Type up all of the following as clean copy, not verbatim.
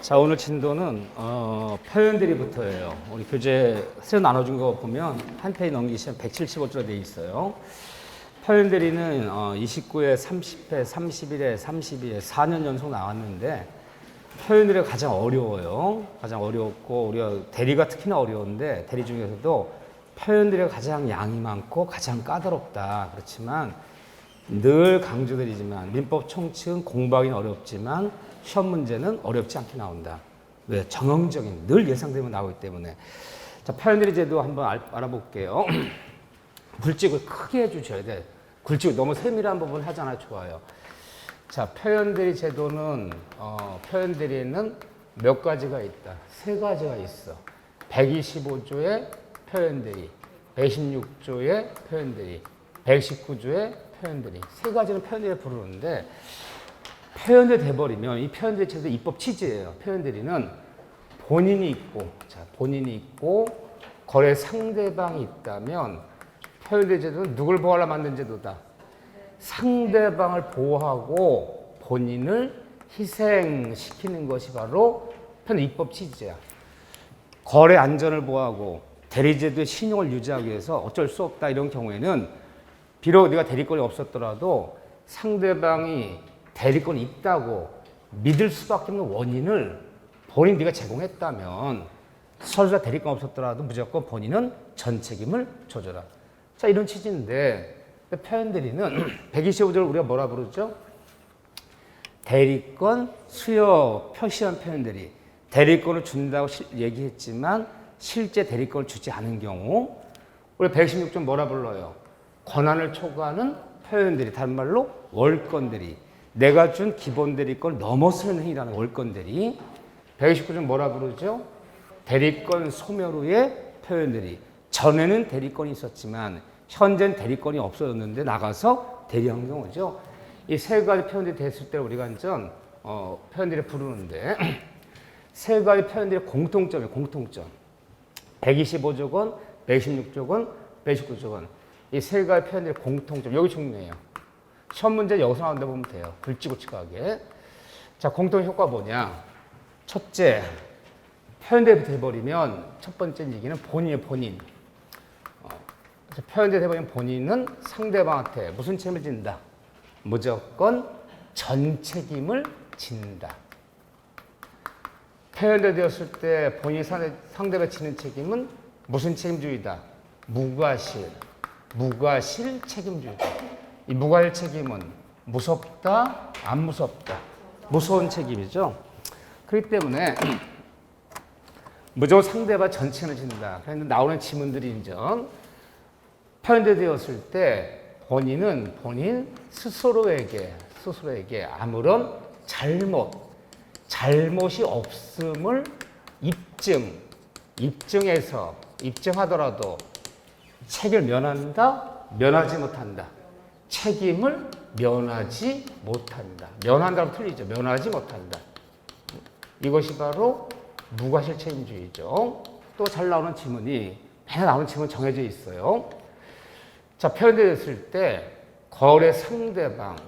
자, 오늘 진도는 표현들이부터예요. 우리 교재 새로 나눠준 거 보면 한 페이지 넘기시면 175조로 되어 있어요. 표현들이는 29회, 30회, 31회, 32회 4년 연속 나왔는데 표현들이 가장 어려워요. 가장 어려웠고 우리가 대리가 특히나 어려운데 대리 중에서도 표현들이 가장 양이 많고 가장 까다롭다. 그렇지만 늘 강조드리지만 민법 총칙은 공부하기는 어렵지만 시험 문제는 어렵지 않게 나온다. 왜? 정형적인 늘 예상되면 나오기 때문에. 자, 표현들이 제도 한번 알아볼게요. 굵직을 크게 해주셔야 돼. 굵직을 너무 세밀한 부분 하잖아. 좋아요. 자, 표현들이 제도는 표현들이는 몇 가지가 있다. 세 가지가 있어. 125조의 표현들이, 116조의 표현들이, 119조의 표현들이. 세 가지는 표현들이 부르는데 표현들이 돼버리면 이 표현들이 제도 입법 취지예요. 표현들이는 본인이 있고, 자, 본인이 있고 거래 상대방이 있다면 표현들이 제도는 누굴 보호하려 만든 제도다. 상대방을 보호하고 본인을 희생시키는 것이 바로 표현 입법 취지야. 거래 안전을 보호하고 대리제도의 신용을 유지하기 위해서 어쩔 수 없다 이런 경우에는 비록 네가 대리권이 없었더라도 상대방이 대리권이 있다고 믿을 수밖에 없는 원인을 본인 네가 제공했다면 설사 대리권 없었더라도 무조건 본인은 전 책임을 져줘라. 자, 이런 취지인데 표현들이는 125조를 우리가 뭐라 부르죠? 대리권 수여 표시한 표현들이 대리권을 준다고 얘기했지만 실제 대리권을 주지 않은 경우 우리 116조 뭐라 불러요? 권한을 초과하는 표현들이, 다른 말로 월권들이, 내가 준 기본 대리권을 넘어서는 행위라는 월권들이. 129조는 뭐라 부르죠? 대리권 소멸 후의 표현들이. 전에는 대리권이 있었지만 현재는 대리권이 없어졌는데 나가서 대리한 경우죠. 이 세 가지 표현들이 됐을 때 우리가 완전 표현들을 부르는데 세 가지 표현들의 공통점이에요. 공통점. 125조건, 116조건, 119조건. 이 세 가지 표현들의 공통점. 여기 중요해요. 시험 문제 여기서 나온다 보면 돼요. 굵직굵직하게. 자, 공통 효과 뭐냐? 첫째, 표현들이 돼버리면 첫 번째 얘기는 본인이에요. 본인. 표현들이 돼버리면 본인은 상대방한테 무슨 책임을 진다? 무조건 전 책임을 진다. 표현들이 되었을 때 본인이 상대방이 지는 책임은 무슨 책임주의다? 무과실 책임주의다. 이 무과실 책임은 무섭다, 안 무섭다? 무서운 책임이죠. 그렇기 때문에 무조건 상대방 전 책임을 진다. 그런데 나오는 지문들이 인정. 표현되었을 때 본인은 본인 스스로에게 아무런 잘못이 없음을 입증하더라도 책임을 면한다, 면하지 못한다. 책임을 면하지 못한다. 면한다고 틀리죠. 면하지 못한다. 이것이 바로 무과실 책임주의죠. 또 잘 나오는 지문이 맨날 나오는 지문 정해져 있어요. 자, 표현되었을 때 거래 상대방이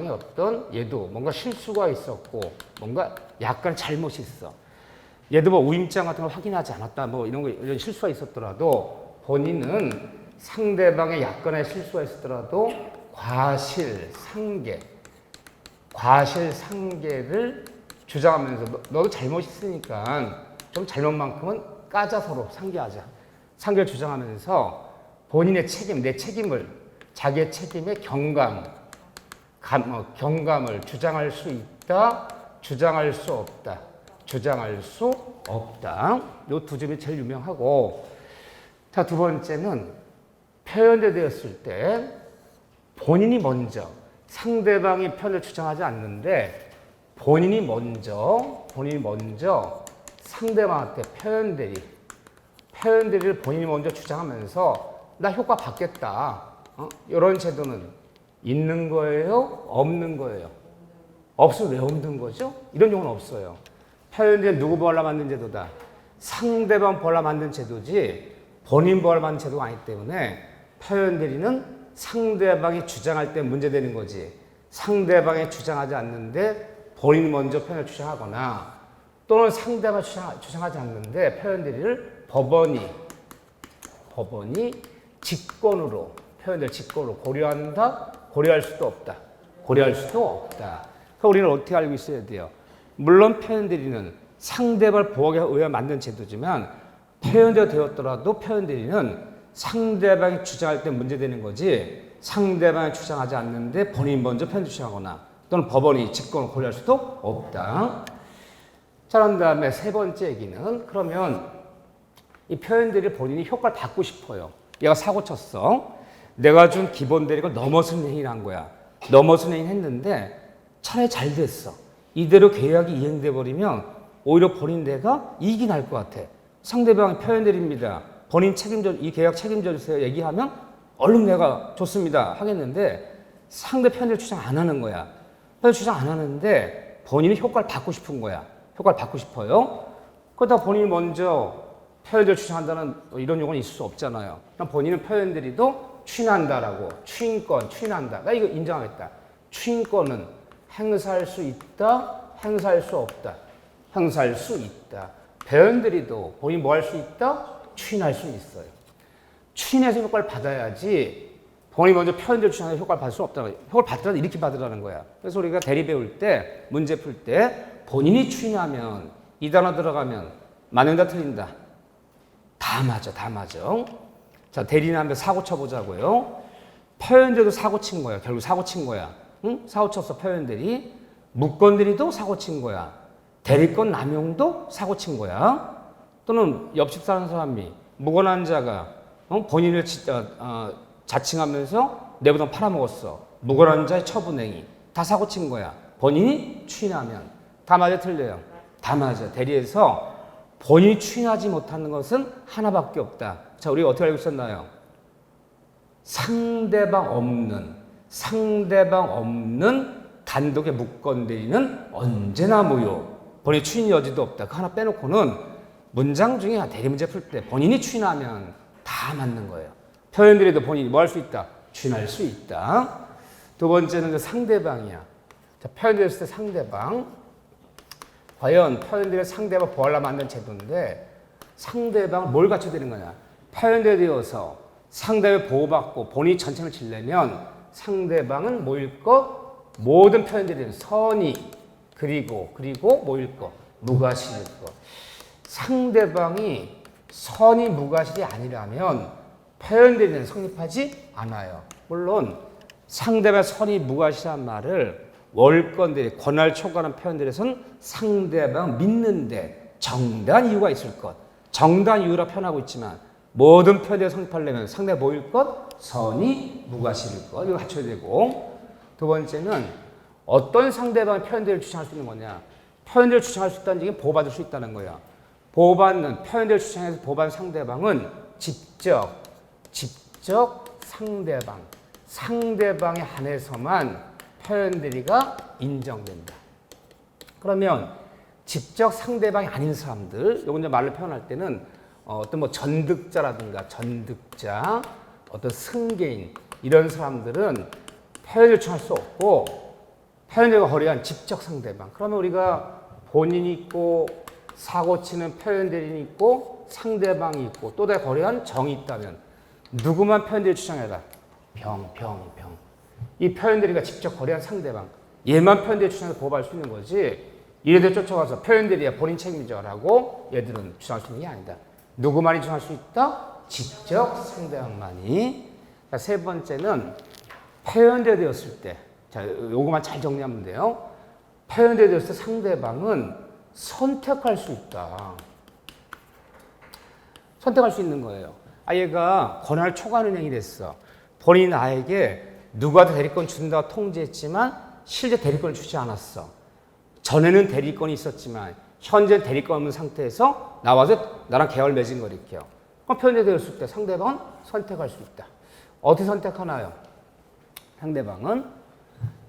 어떤 얘도 뭔가 실수가 있었고 뭔가 약간 잘못이 있어. 얘도 뭐 우임장 같은 걸 확인하지 않았다 뭐 이런 실수가 있었더라도 본인은 상대방의 약간의 실수가 있었더라도 과실상계를 주장하면서 너도 잘못이 있으니까 좀 잘못만큼은 까자 서로 상계하자. 상계를 주장하면서 본인의 책임, 내 책임을 자기의 책임의 경감을 주장할 수 있다, 주장할 수 없다. 이 두 점이 제일 유명하고, 자, 두 번째는 표현되었을 때 본인이 먼저 상대방이 편을 주장하지 않는데 본인이 먼저 상대방한테 표현들이를 본인이 먼저 주장하면서 나 효과 받겠다. 이런 제도는 있는 거예요? 없는 거예요? 없으면 왜 없는 거죠? 이런 경우는 없어요. 표현들이 누구 보호하려 만든 제도다? 상대방 보호하려 만든 제도지 본인 보호하려 만든 제도가 아니기 때문에 표현들이는 상대방이 주장할 때 문제되는 거지 상대방이 주장하지 않는데 본인이 먼저 표현을 주장하거나 또는 상대가 주장하지 않는데 표현 대리를 법원이 직권으로 표현될 직권으로 고려한다? 고려할 수도 없다. 고려할 수도 없다. 그래서 우리는 어떻게 알고 있어야 돼요? 물론 표현 대리는 상대방을 보호하기 위해 만든 제도지만 표현대로 되었더라도 표현 대리는 상대방이 주장할 때 문제되는 거지 상대방이 주장하지 않는데 본인이 먼저 표현 주장하거나 또는 법원이 직권을 고려할 수도 없다. 자, 그런 다음에 세 번째 얘기는 그러면 이 표현 대리를 본인이 효과를 받고 싶어요. 얘가 사고 쳤어. 내가 준 기본 대리가 넘어선 행위를 한 거야. 넘어선 행위를 했는데 차라리 잘 됐어. 이대로 계약이 이행돼 버리면 오히려 본인 내가 이익이 날 것 같아. 상대방이 표현 대리입니다. 본인 책임져, 이 계약 책임져 주세요. 얘기하면 얼른 내가 좋습니다. 하겠는데 상대 표현 대리 주장 안 하는 거야. 표현 주장 안 하는데 본인이 효과를 받고 싶은 거야. 효과를 받고 싶어요. 그러다 본인이 먼저 표현 대리 주장한다는 이런 용어는 있을 수 없잖아요. 그럼 본인은 표현 대리도 추인한다라고 추인권, 추인한다. 나 이거 인정하겠다. 추인권은 행사할 수 있다, 행사할 수 없다. 행사할 수 있다. 표현 대리도 본인이 뭐 할 수 있다? 추인할 수 있어요. 추인해서 효과를 받아야지 본인이 먼저 표현 대리 주장해서 효과를 받을 수 없다. 효과를 받더라도 이렇게 받으라는 거야. 그래서 우리가 대리 배울 때, 문제 풀 때 본인이 추인하면 이 단어 들어가면 맞는다 틀린다. 다 맞아, 다 맞아. 자, 대리는 한번 사고 쳐보자고요. 표현대리도 사고 친 거야. 결국 사고 친 거야. 응? 사고 쳤어, 표현대리. 무건대리도 사고 친 거야. 대리권 남용도 사고 친 거야. 또는 옆집 사는 사람이 무관한 자가 본인을 자칭하면서 내 부담 팔아먹었어. 무관한 자의 처분행위. 다 사고 친 거야. 본인이 추인하면. 다 맞아, 틀려요? 다 맞아. 대리에서 본인이 추인하지 못하는 것은 하나밖에 없다. 자, 우리가 어떻게 알고 있었나요? 상대방 없는 단독의 무건 대리는 언제나 무효. 본인이 추인 여지도 없다. 그 하나 빼놓고는 문장 중에 대리 문제 풀 때 본인이 추인하면 다 맞는 거예요. 표현 대리도 본인이 뭐 할 수 있다? 추인할 수 있다. 두 번째는 상대방이야. 자, 표현 대리 했을 때 상대방. 과연 표현 대리 상대방 보호하려고 만든 제도인데 상대방을 뭘 갖춰야 되는 거냐? 표현 대리여서 상대방을 보호받고 본인이 전쟁을 치려면 상대방은 뭐일 것? 모든 표현 대리는 선의 그리고 뭐일 것? 무과실일 것. 상대방이 선의 무과실이 아니라면 표현 대리는 성립하지 않아요. 물론 상대방의 선의 무과실한 말을 월권 대리, 권할 초과하는 표현 대리에서는 상대방 믿는데 정당한 이유가 있을 것. 정당한 이유라 표현하고 있지만 모든 표현 대리 성립하려면 상대가 뭐일 것? 선의 무과실일 것. 이거 갖춰야 되고. 두 번째는 어떤 상대방의 표현 대리를 주장할 수 있는 거냐? 표현 대리를 주장할 수 있다는 얘기는 보호받을 수 있다는 거야. 보호받는 표현 대리를 주장해서 보호받는 상대방은 직접 상대방에 한해서만 표현 대리가 인정된다. 그러면 직접 상대방이 아닌 사람들, 요건 이제 말로 표현할 때는 어떤 뭐 전득자라든가 전득자, 어떤 승계인 이런 사람들은 표현을 주장할 수 없고 표현대리가 거래한 직접 상대방. 그러면 우리가 본인이 있고 사고치는 표현대리인이 있고 상대방이 있고 또 다른 거래한 정이 있다면 누구만 표현대리 주장해라? 병. 이 표현대리가 직접 거래한 상대방. 얘만 표현대리 주장해서 보호받을 수 있는 거지. 이래도 쫓아가서 표현대리야 본인 책임져라고 얘들은 주장할 수 있는 게 아니다. 누구만이 주장할 수 있다? 직접 상대방만이. 자, 세 번째는 표현대리 되었을 때. 자, 요거만 잘 정리하면 돼요. 표현대리 되었을 때 상대방은 선택할 수 있다. 선택할 수 있는 거예요. 얘가 권한을 초과하는 행위를 했어. 본인 나에게 누가 대리권 준다고 통지했지만 실제 대리권을 주지 않았어. 전에는 대리권이 있었지만 현재 대리권 없는 상태에서 나와서 나랑 계약을 맺은 거 이렇게요. 그럼 표현이 되었을 때 상대방은 선택할 수 있다. 어떻게 선택하나요? 상대방은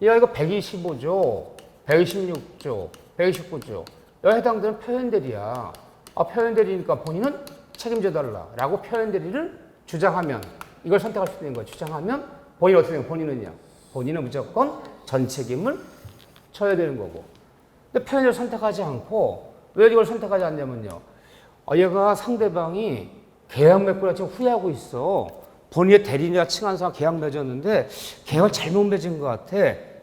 이거 125조, 126조, 129조 여기 해당되는 표현대리야. 표현대리니까 본인은 책임져달라라고 표현대리를 주장하면 이걸 선택할 수 있는 거예요. 주장하면 본인이 어떻게 되는 거예요? 본인은 무조건 전 책임을 져야 되는 거고 근데 표현을 선택하지 않고 왜 이걸 선택하지 않냐면요. 얘가 상대방이 계약 맺고 지금 후회하고 있어. 본인의 대리인이나 친한 사람 계약 맺었는데 계약을 잘못 맺은 것 같아.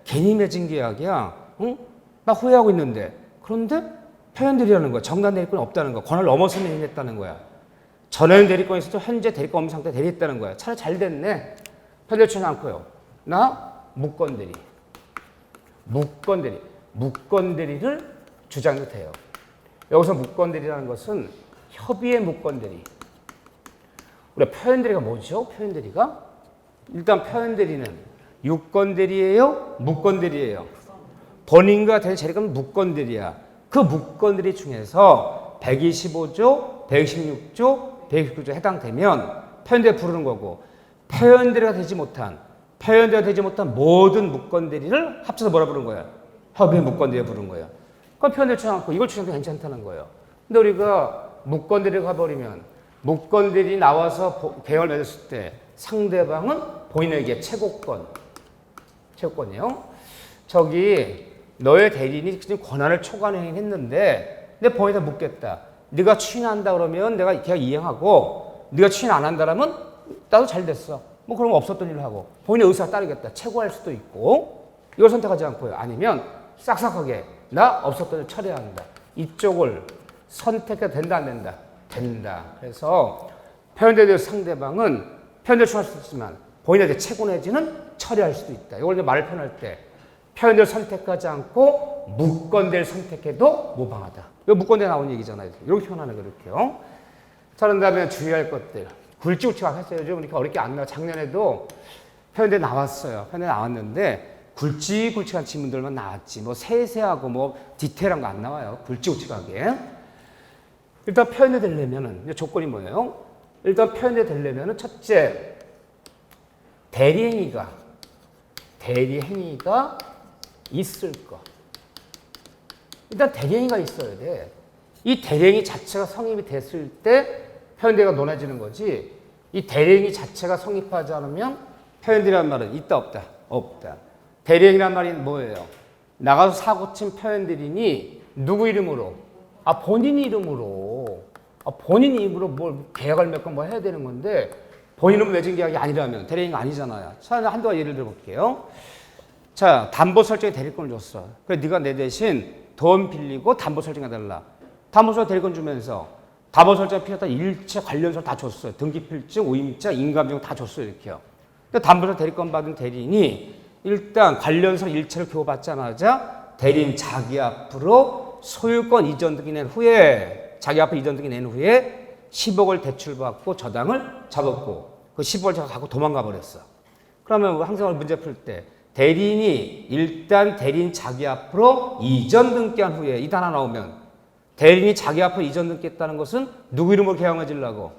괜히 맺은 계약이야. 응? 나 후회하고 있는데. 그런데 표현들이라는 거야. 정당 대리권이 없다는 거야. 권한을 넘어서는 행위했다는 거야. 전에는 대리권이 있어도 현재 대리권 없는 상태에 대리했다는 거야. 차라리 잘 됐네. 표현을 주지 않고요. 나 무권 대리. 무권 대리. 무권 대리를 주장해도 돼요. 여기서 무권 대리라는 것은 협의의 무권 대리. 우리가 표현 대리가 뭐죠? 표현 대리가? 일단 표현 대리는 유권 대리예요? 무권 대리예요? 본인과 대리 자리가는 무권 대리야. 그 무권 대리 중에서 125조, 116조, 129조 해당되면 표현 대리 부르는 거고 표현 대리가 되지 못한 모든 무권 대리를 합쳐서 뭐라 부르는 거야? 협의 무권 대리 부르는 거야. 그럼 표현 대리 주장하고 이걸 주장도 괜찮다는 거예요. 근데 우리가 무권 대리 가버리면 무권 대리 나와서 계약을 맺었을 때 상대방은 본인에게 채권이에요. 저기 너의 대리인이 권한을 초과했는데 내 본인한테 묻겠다. 네가 추인한다 그러면 내가 계약 이행하고 네가 추인 안 한다라면 나도 잘 됐어. 뭐 그런 거 없었던 일을 하고 본인의 의사가 따르겠다. 채고할 수도 있고 이걸 선택하지 않고요. 아니면 싹싹하게 나 없었던 일 처리한다. 이쪽을 선택해도 된다 안 된다? 된다. 그래서 표현대로 상대방은 표현대로 추할 수 있지만 본인에게 채고 내지는 처리할 수도 있다. 이걸 이제 말을 표현할 때 표현대로 선택하지 않고 무권대를 선택해도 무방하다. 이거 무권대 나온 얘기잖아요. 이렇게 표현하는 거 이렇게요. 자, 그런 다음에 주의할 것들. 굵직굵직하게 했어요. 요즘 이렇게 어렵게 안 나와. 작년에도 표현대 나왔어요. 표현대 나왔는데 굵직굵직한 지문들만 나왔지. 뭐 세세하고 뭐 디테일한 거 안 나와요. 굵직굵직하게. 일단 표현이 되려면은 조건이 뭐예요? 일단 표현이 되려면은 첫째 대리행위가 있을 거. 일단 대리행위가 있어야 돼. 이 대리행위 자체가 성립이 됐을 때 표현대가 논해지는 거지. 이 대리행위 자체가 성립하지 않으면 표현대라는 말은 있다 없다? 없다. 대리행위란 말이 뭐예요? 나가서 사고친 표현대리인이 누구 이름으로? 본인 이름으로. 본인 이름으로 뭘 계약을 맺고 뭐 해야 되는 건데 본인 이름으로 맺은 계약이 아니라면 대리행위가 아니잖아요. 자, 한두 가지 예를 들어볼게요. 자, 담보 설정에 대리권을 줬어. 그래, 네가 내 대신 돈 빌리고 담보 설정해달라. 담보 설정 대리권 주면서 담보 설정에 필요한 일체 관련서를 다 줬어요. 등기필증, 오임자, 인감증 다 줬어요. 이렇게요. 근데 담보 설정 대리권 받은 대리인이 일단 관련서 일체를 교부받자마자 대리인 자기 앞으로 소유권 이전 등기 낸 후에 10억을 대출받고 저당을 잡았고 그 10억을 갖고 도망가 버렸어. 그러면 항상 문제 풀 때 대리인이 일단 대리인 자기 앞으로 이전 등기한 후에 이 단어 나오면 대리인이 자기 앞으로 이전 등기했다는 것은 누구 이름으로 계약 맺으려고?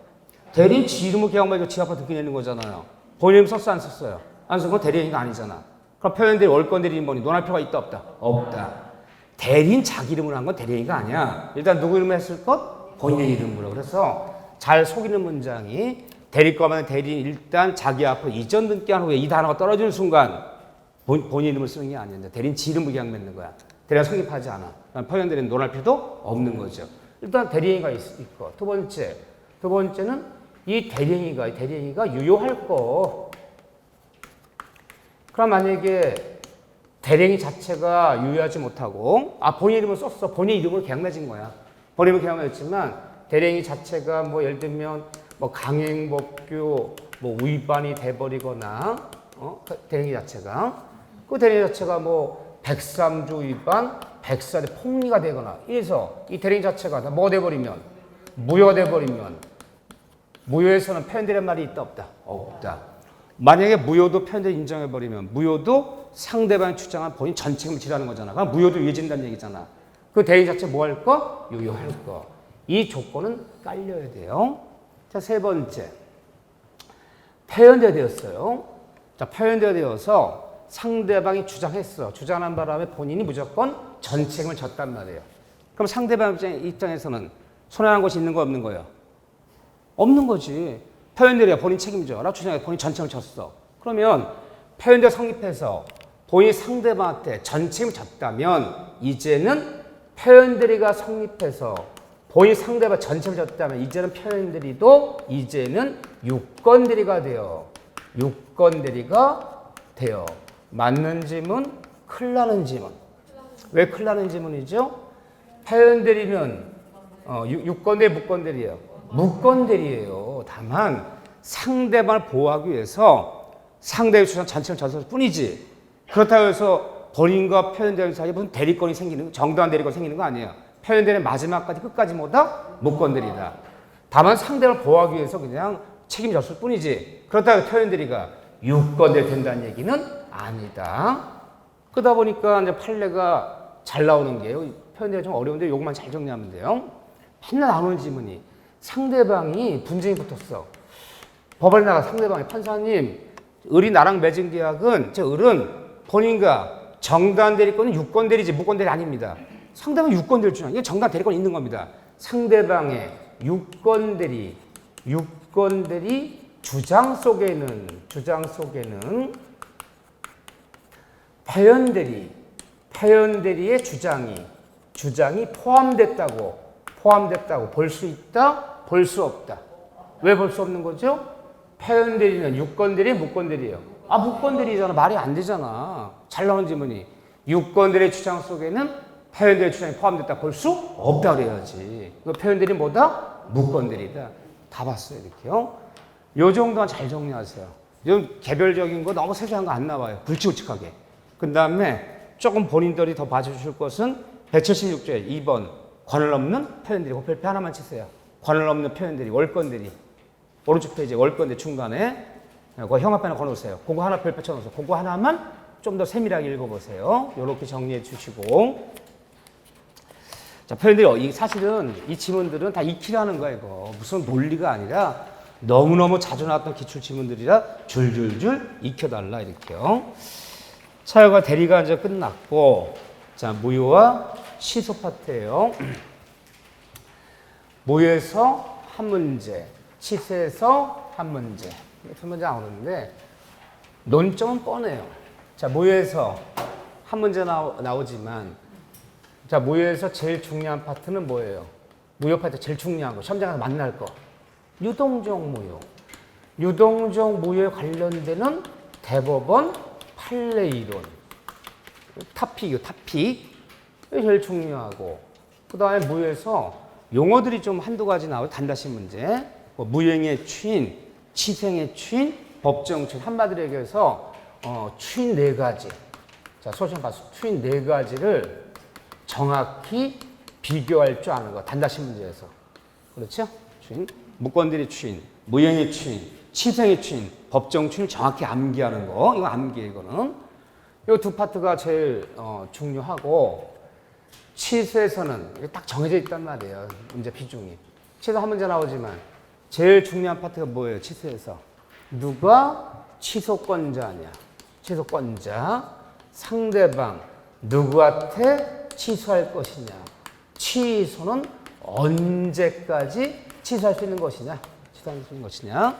대리인 지 이름으로 계약 맺고 지 앞으로 등기 내는 거잖아요. 본인 이름 썼어 안 썼어요? 안 쓴 건 대리인이 아니잖아. 그럼 표현대리 월권 대리인 뭐니? 논할 필요가 있다 없다? 없다. 대리인 자기 이름으로 한 건 대리인가 아니야. 일단 누구 이름으로 했을 것? 본인 이름으로. 그래서 잘 속이는 문장이 대리권만 대리인 일단 자기 앞으로 이전 등기한 후에 이 단어가 떨어지는 순간 본인 이름을 쓰는 게 아닌데 대리인 지 이름으로 계약 맺는 거야. 대리가 성립하지 않아. 표현대리인 논할 필요도 없는 거죠. 일단 대리행위가 있고 두 번째는 이 대리행위가 유효할 거. 그럼 만약에 대리행위 자체가 유효하지 못하고 본인 이름을 썼어. 본인 이름으로 계약 맺은 거야. 본인 이름으로 계약 맺었지만 대리행위 자체가 뭐 예를 들면 뭐 강행법규 뭐 위반이 돼버리거나 대리행위 자체가 그 대리행위 자체가 뭐 103조 위반, 104대 폭리가 되거나 이래서 이 대리행위 자체가 뭐가 돼버리면 무효가 돼버리면 무효에서는 표현대리란 말이 있다 없다? 없다. 만약에 무효도 표현대리 인정해버리면 무효도 상대방이 주장한 본인 전 책임을 지라는 거잖아. 그럼 무효도 유예진다는 얘기잖아. 그 대리행위 자체 뭐 할 거? 유효할 거. 이 조건은 깔려야 돼요. 자, 세 번째. 표현대가 되었어요. 자, 표현대가 되어서 상대방이 주장했어. 주장한 바람에 본인이 무조건 전 책임을 졌단 말이에요. 그럼 상대방 입장에서는 손해난 것이 있는 거 없는 거예요? 없는 거지. 표현대리가 본인 책임져. 라고 주장해 본인 전 책임을 졌어. 그러면 표현대가 성립해서 본인이 상대방한테 전 책임을 졌다면 이제는 표현들이가 성립해서 본인 상대방 전체를 졌다면 이제는 표현들이도 이제는 유권들이가 돼요. 유권들이가 돼요. 맞는 지문, 큰일 나는 지문. 왜 큰일 나는 지문이죠? 표현들이는 유권대리, 무권대리예요. 무권대리예요. 다만 상대방을 보호하기 위해서 상대의 주장 전체를 졌을 뿐이지. 그렇다고 해서 본인과 표현대리 사이에 무슨 대리권이 생기는, 정당한 대리권이 생기는 거 아니에요. 표현대리는 마지막까지 끝까지 뭐다? 무권대리다. 다만 상대를 보호하기 위해서 그냥 책임졌을 뿐이지. 그렇다고 해서 표현대리가 유권대리 된다는 얘기는 아니다. 그러다 보니까 이제 판례가 잘 나오는 게요. 표현대리가 좀 어려운데 요것만 잘 정리하면 돼요. 맨날 나오는 지문이 상대방이 분쟁이 붙었어. 법원에 나가 상대방이 판사님, 을이 나랑 맺은 계약은 저 을은 본인과 정당 대리권은 유권 대리지 무권 대리 아닙니다. 상대방 유권 대리 주장. 이게 정당 대리권이 있는 겁니다. 상대방의 유권 대리 주장 속에는 표현 대리의 주장이 포함됐다고 볼 수 있다, 볼 수 없다. 왜 볼 수 없는 거죠? 표현 대리는 유권 대리, 무권 대리예요. 아, 무권 대리잖아. 말이 안 되잖아. 잘 나오는 지문이 유권 대리 주장 속에는 표현 대리 주장이 포함됐다 볼 수 없다 그래야지. 표현 대리 뭐다? 무권 대리다. 다 봤어요, 이렇게요. 요 정도만 잘 정리하세요. 좀 개별적인 거 너무 세세한 거 안 나와요. 굵직굵직하게. 그 다음에 조금 본인들이 더 봐주실 것은 176조에 2번 관을 넘는 표현들이 그 별표 하나만 치세요. 관을 넘는 표현들이 월권들이 오른쪽 페이지에 월권들 중간에 그 형합판에 걸어놓으세요. 그거 하나 별표 쳐놓으세요. 그거 하나만 좀 더 세밀하게 읽어보세요. 이렇게 정리해 주시고 자, 표현들이 사실은 이 지문들은 다 익히라는 거예요. 이거 무슨 논리가 아니라 너무너무 자주 나왔던 기출 지문들이라 줄줄줄 익혀달라 이렇게요. 차여가 대리가 이제 끝났고 자, 무효와 시소 파트예요. 무효에서 한 문제, 시소에서 한 문제. 두 문제 나오는데 논점은 뻔해요. 자, 무효에서 한 문제 나오지만 자, 무효에서 제일 중요한 파트는 뭐예요? 무효 파트 제일 중요한 거. 시험장 가서 만날 거. 유동적 무효. 유동적 무효에 관련되는 대법원 판례 이론. 타픽이요, 타픽. 이게 제일 중요하고. 그 다음에 무효에서 용어들이 좀 한두 가지 나와요. 단다시 문제. 뭐 무효행의 추인, 치생의 추인, 법정 추인. 한마디로 얘기해서 추인 네 가지. 자, 소시험 봤어. 추인 네 가지를 정확히 비교할 줄 아는 거. 단다시 문제에서. 그렇죠? 추인. 무권들이 추인, 무효행의 추인, 치생의 추인, 법정 추인을 정확히 암기하는 거. 이거 암기예요, 이거는. 이 두 파트가 제일 중요하고 취소에서는 딱 정해져 있단 말이에요. 문제 비중이. 취소 한 문제 나오지만 제일 중요한 파트가 뭐예요? 취소에서. 누가 취소권자냐. 취소권자. 상대방 누구한테 취소할 것이냐. 취소는 언제까지 취소할 수 있는 것이냐. 취소할 수 있는 것이냐.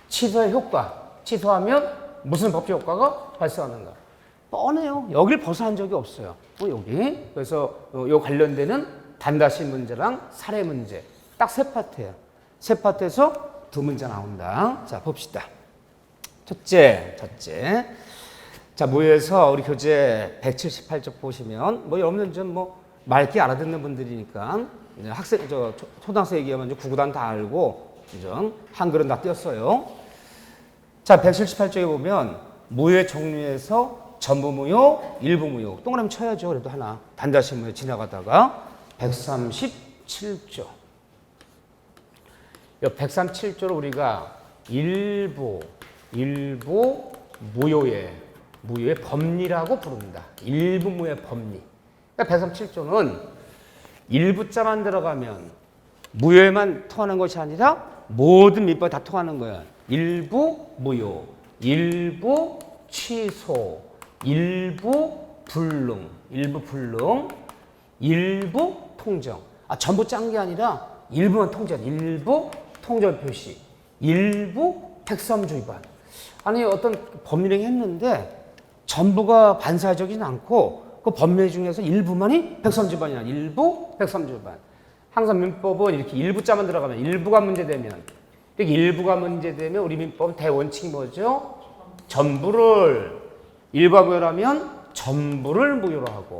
취소의 효과. 취소하면 무슨 법적 효과가 발생하는가. 뻔해요. 여길 벗어난 적이 없어요. 여기. 그래서 요 관련되는 단다시 문제랑 사례 문제. 딱 세 파트예요. 세 파트에서 두 문제 나온다. 자, 봅시다. 첫째. 자, 모여서 우리 교재 178쪽 보시면, 여러분들 좀 맑게 알아듣는 분들이니까, 학생, 초등학생 얘기하면 구구단 다 알고, 그죠? 한글은 다 띄었어요. 자, 178쪽에 보면, 무효의 종류에서 전부 무효, 일부 무효. 동그라미 쳐야죠. 그래도 하나. 단다시 무효 지나가다가 137조. 이 137조를 우리가 일부 무효의 법리라고 부릅니다. 일부 무효의 법리. 그러니까 137조는 일부자만 들어가면 무효에만 통하는 것이 아니라 모든 민법에 다 통하는 거야. 일부 무효, 일부 취소, 일부 불능, 일부 통정. 전부 짠 게 아니라 일부만 통정, 일부 통정 표시, 일부 택섬주 위반. 아니 어떤 법률행 했는데 전부가 반사적이진 않고 그 법률 중에서 일부만이 130번이야. 일부 130번. 항상 민법은 이렇게 일부자만 들어가면 일부가 문제되면 이렇게 일부가 문제되면 우리 민법 대원칙이 뭐죠? 전부를 일부가 무효라면 전부를 무효로 하고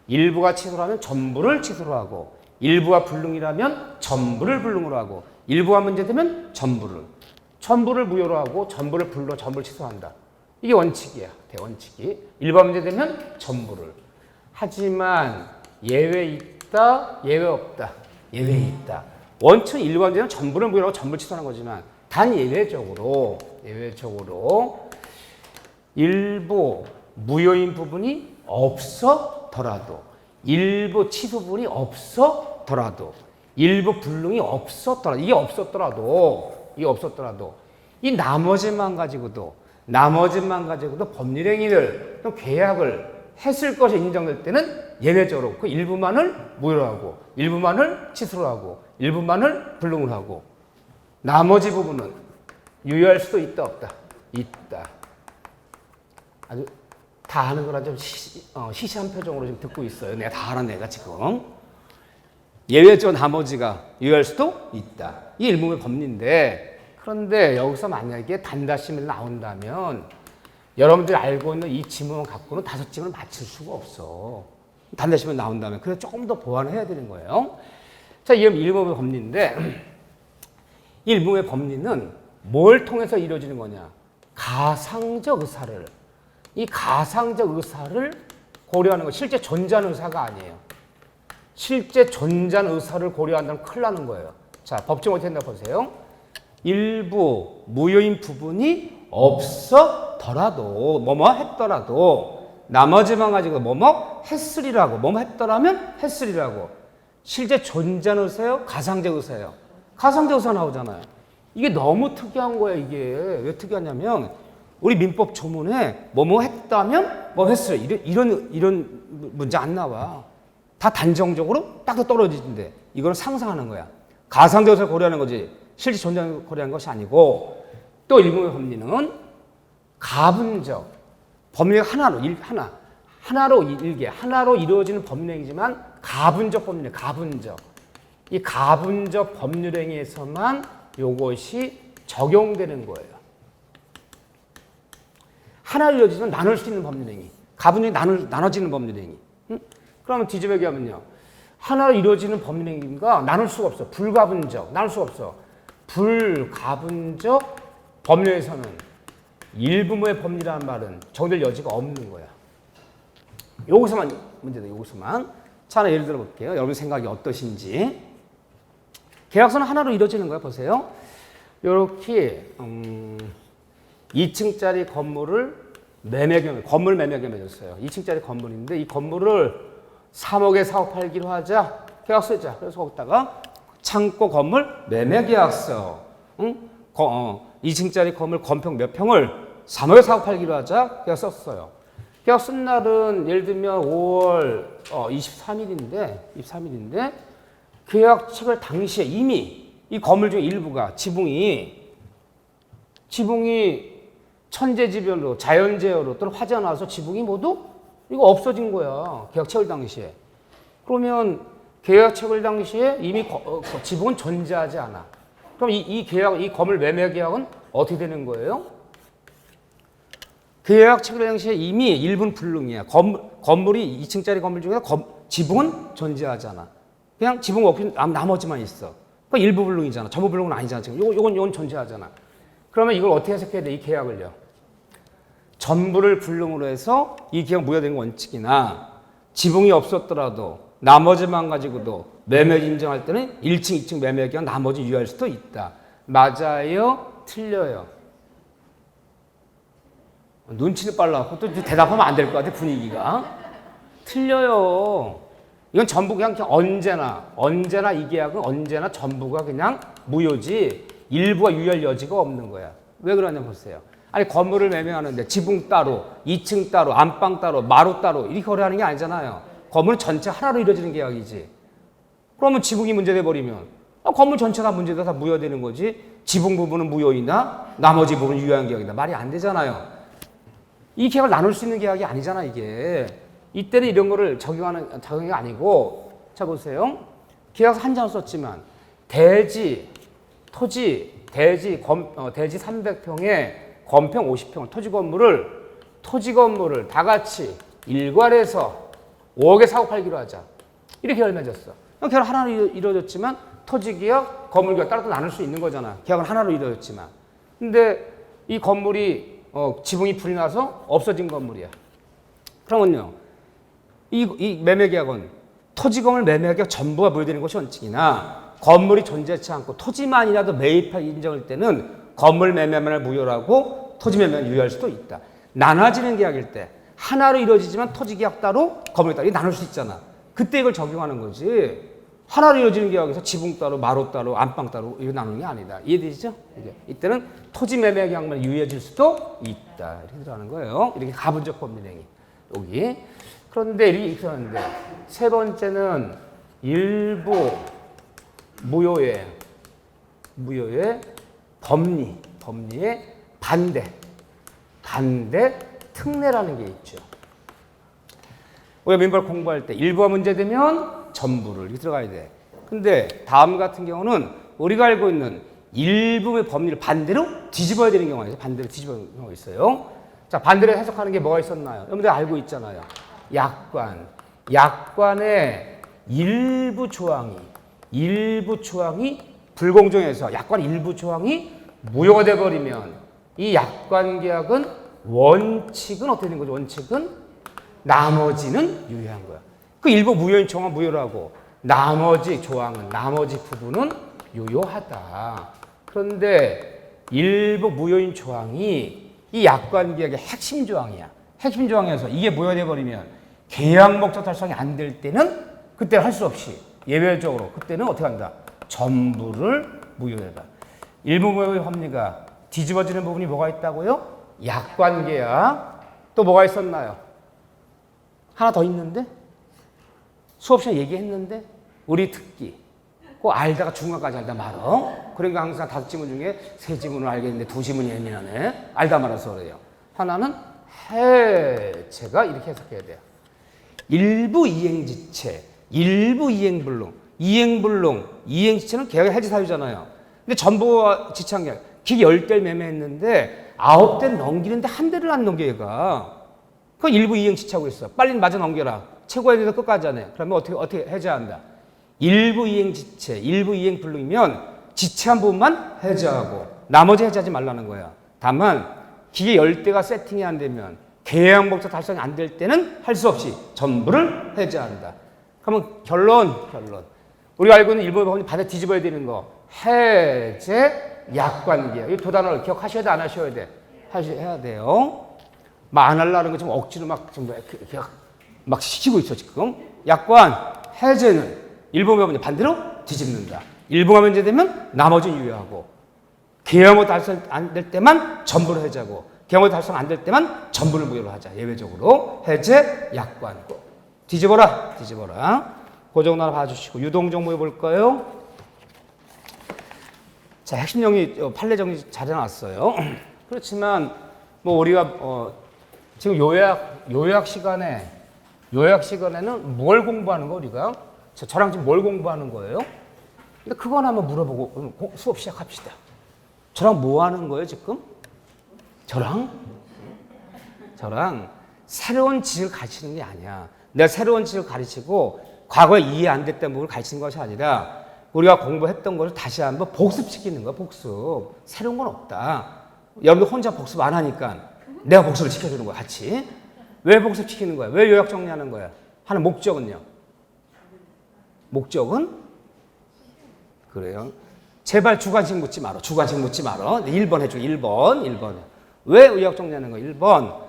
일부가 취소라면 전부를 취소로 하고 일부가 불능이라면 전부를 불능으로 하고 일부가 문제되면 전부를 무효로 하고 전부를 불로 전부를 취소한다. 이게 원칙이야. 대원칙이. 일부가 문제되면 전부를. 하지만 예외 있다. 예외 없다. 예외 있다. 원칙은 일부가 문제되면 전부를 무효로 하고 전부를 취소하는 거지만 단 예외적으로 일부 무효인 부분이 없었더라도 일부 취소 부분이 없었더라도 일부 불능이 없었더라도 이게 없었더라도 이 나머지만 가지고도 법률행위를 또 계약을 했을 것이 인정될 때는 예외적으로 그 일부만을 무효로 하고 일부만을 취소로 하고 일부만을 불능을 하고 나머지 부분은 유효할 수도 있다 없다? 있다. 아주 다 아는 거라 좀 시시한 표정으로 지금 듣고 있어요. 내가 다 알아 내가 지금. 예외적으로 나머지가 유효할 수도 있다. 이게 일부의 법리인데 그런데 여기서 만약에 단다시밀 나온다면 여러분들이 알고 있는 이 지문을 갖고는 5지문을 맞출 수가 없어. 단다시밀 나온다면 그래서 조금 더 보완을 해야 되는 거예요. 자, 이게 일부의 법리인데 이 일부의 법리는 뭘 통해서 이루어지는 거냐? 가상적 의사를 이 가상적 의사를 고려하는 거 실제 존재하는 의사가 아니에요. 실제 존재하는 의사를 고려한다면 큰일 나는 거예요. 자, 법정 어떻게 된다 보세요. 일부 무효인 부분이 없었더라도 뭐뭐 했더라도 나머지만 가지고 뭐뭐 했으리라고 뭐뭐 했더라면 했으리라고 실제 존재하는 의사예요? 가상적 의사예요? 가상적 의사 나오잖아요. 이게 너무 특이한 거예요. 이게 왜 특이하냐면 우리 민법 조문에 뭐뭐 했다면 뭐 했어요. 이런 문제 안 나와. 다 단정적으로 딱 떨어지는데 이거는 상상하는 거야. 가상적 의사를 고려하는 거지 실제 존재를 고려하는 것이 아니고 또 일부의 법리는 가분적 법리가 하나로 이루어지는 법률행위지만 가분적 법률, 이 가분적 법률행위에서만 이것이 적용되는 거예요. 하나로 이루어지면 나눌 수 있는 법률행위, 가분적이 나눠지는 법률행위. 그러면 뒤집어 얘기하면요. 하나로 이루어지는 법률행위가 나눌 수가 없어. 불가분적, 나눌 수가 없어. 불가분적 법률에서는 일부의 법리라는 말은 적용될 여지가 없는 거야. 여기서만 문제다. 여기서만. 자, 하나 예를 들어 볼게요. 여러분 생각이 어떠신지. 계약서는 하나로 이루어지는 거야. 보세요. 이렇게 2층짜리 건물을 건물 매매 겸해줬어요. 2층짜리 건물인데 이 건물을 3억에 사업하기로 하자. 계약서자. 그래서 거기다가 창고 건물 매매 계약서. 2층짜리 건물 건평 몇 평을 3억에 사업하기로 하자. 계약서 썼어요. 계약 쓴 날은 예를 들면 5월 23일인데 계약 체결 당시에 이미 이 건물 중 일부가 지붕이 천재지변으로 자연재해로 또는 화재가 나서 지붕이 모두 이거 없어진 거야. 계약 체결 당시에. 그러면 계약 체결 당시에 이미 지붕은 존재하지 않아. 그럼 이 건물 매매 계약은 어떻게 되는 거예요? 계약 체결 당시에 이미 일부는 불능이야. 건물이 2층짜리 건물 중에서 지붕은 존재하잖아. 그냥 지붕 없이 나머지만 있어. 그러니까 일부 불능이잖아. 전부 불능은 아니잖아. 지금 요건 존재하잖아. 그러면 이걸 어떻게 해석해야 돼? 이 계약을요. 전부를 불능으로 해서 이 계약 무효된 원칙이나 지붕이 없었더라도 나머지만 가지고도 매매 인정할 때는 1층, 2층 매매 계약 나머지 유효할 수도 있다. 맞아요? 틀려요? 눈치를 빨라갖고 또 대답하면 안 될 것 같아, 분위기가. 틀려요. 이건 전부 그냥 언제나 이 계약은 언제나 전부가 그냥 무효지 일부가 유효할 여지가 없는 거야. 왜 그러냐 보세요. 아니 건물을 매매하는데 지붕 따로, 2층 따로, 안방 따로, 마루 따로 이렇게 거래하는 게 아니잖아요. 건물 전체 하나로 이루어지는 계약이지. 그러면 지붕이 문제돼 버리면 건물 전체가 문제돼 다 무효되는 거지. 지붕 부분은 무효이나 나머지 부분은 유효한 계약이다. 말이 안 되잖아요. 이 계약을 나눌 수 있는 계약이 아니잖아 이게. 이때는 이런 거를 적용이 아니고, 자 보세요. 계약서 한 장 썼지만 대지, 토지, 대지 300평에 건평 50평 토지 건물을 다 같이 일괄해서 5억에 사고 팔기로 하자. 이렇게 계약을 맺었어. 계약 하나로 이루어졌지만 토지 계약, 건물 계약 따로 또 나눌 수 있는 거잖아. 계약은 하나로 이루어졌지만. 근데 이 건물이 지붕이 불이 나서 없어진 건물이야. 그러면요, 이 매매 계약은 토지 건물 매매 계약 전부가 무효되는 것이 원칙이나 건물이 존재치 않고 토지만이라도 매입할 인정할 때는 건물 매매만을 무효로 하고 토지 매매만 유효할 수도 있다. 나눠지는 계약일 때 하나로 이루어지지만 토지 계약 따로 건물 따로 나눌 수 있잖아. 그때 이걸 적용하는 거지. 하나로 이루어지는 계약에서 지붕 따로 마루 따로 안방 따로 이거 나누는 게 아니다. 이해되시죠? 이때는 토지 매매 계약만 유효해질 수도 있다. 이렇게 들어가는 거예요. 이렇게 가분적 법률행위 여기. 그런데 이렇게 하는데 세 번째는 일부 무효의 법리의 반대 특례라는 게 있죠. 우리가 민법 공부할 때 일부가 문제되면 전부를 이렇게 들어가야 돼. 근데 다음 같은 경우는 우리가 알고 있는 일부의 법리를 반대로 뒤집어야 되는 경우가 있어요. 반대로 뒤집어야 되는 경우가 있어요. 자, 반대로 해석하는 게 뭐가 있었나요? 여러분들 알고 있잖아요. 약관의 일부 조항이 불공정해서 약관 일부 조항이 무효가 돼버리면 이 약관 계약은 원칙은 어떻게 되는 거죠? 원칙은 나머지는 유효한 거야. 그 일부 무효인 조항은 무효로 하고 나머지 부분은 유효하다. 그런데 일부 무효인 조항이 이 약관 계약의 핵심 조항이야. 핵심 조항에서 이게 무효돼 버리면 계약 목적 달성이 안 될 때는 그때 할 수 없이 예외적으로 그때는 어떻게 한다? 전부를 무효해봐. 일부 무효의 법리가 뒤집어지는 부분이 뭐가 있다고요? 약관 계약. 또 뭐가 있었나요? 하나 더 있는데? 수업 시간에 얘기했는데? 우리 듣기. 그거 알다가 중간까지 알다 말어. 그러니까 항상 5지문 중에 3지문을 알겠는데 2지문이 예민하네. 알다 말아서 그래요. 하나는 해제가 이렇게 해석해야 돼요. 일부 이행지체, 일부 이행불능. 이행지체는 계약의 해지 사유잖아요. 근데 전부와 지체한 계약. 기계 10대를 매매했는데 9대를 넘기는데 1대를 안 넘겨 얘가. 그건 일부 이행지체하고 있어. 빨리 맞아 넘겨라. 최고에 대해서 끝까지 하네. 그러면 어떻게 해제한다? 일부 이행지체, 일부 이행불능이면 지체한 부분만 해제하고 나머지 해제하지 말라는 거야. 다만 기계 10대가 세팅이 안 되면 계약 목적 달성이 안 될 때는 할 수 없이 전부를 해제한다. 그러면 결론. 우리가 알고 있는 일부 법률 반대 뒤집어야 되는 거. 해제, 약관계약. 이 두 단어를 기억하셔야 돼, 안 하셔야 돼? 해야 돼요. 막 안 하려는 거 지금 억지로 막 시키고 있어, 지금. 약관, 해제는 일부 법률 반대로 뒤집는다. 일부가 문제되면 나머지는 유효하고 계약목 달성 안 될 때만 전부를 해제하고 계약목 달성 안 될 때만 전부를 무효로 하자. 예외적으로 해제, 약관. 뒤집어라. 그 정도 하나 봐주시고 유동정보 해볼까요? 자, 핵심 정리, 판례 정리 잘 해놨어요. 그렇지만 뭐 우리가 지금 요약 시간에는 뭘 공부하는 거 우리가? 저랑 지금 뭘 공부하는 거예요? 근데 그거 하나 한번 물어보고 수업 시작합시다. 저랑 뭐 하는 거예요, 지금? 저랑 새로운 지식을 가르치는 게 아니야. 내가 새로운 지식을 가르치고 과거에 이해 안 됐던 부분을 가르치는 것이 아니라 우리가 공부했던 것을 다시 한번 복습시키는 거야, 복습. 새로운 건 없다. 여러분들 혼자 복습 안 하니까 내가 복습을 시켜주는 거야, 같이. 왜 복습시키는 거야? 왜 요약 정리하는 거야? 하는 목적은요? 목적은? 그래요. 제발 주관식 묻지 마라. 1번 해줘. 1번. 왜 의학 정리하는 거야? 1번.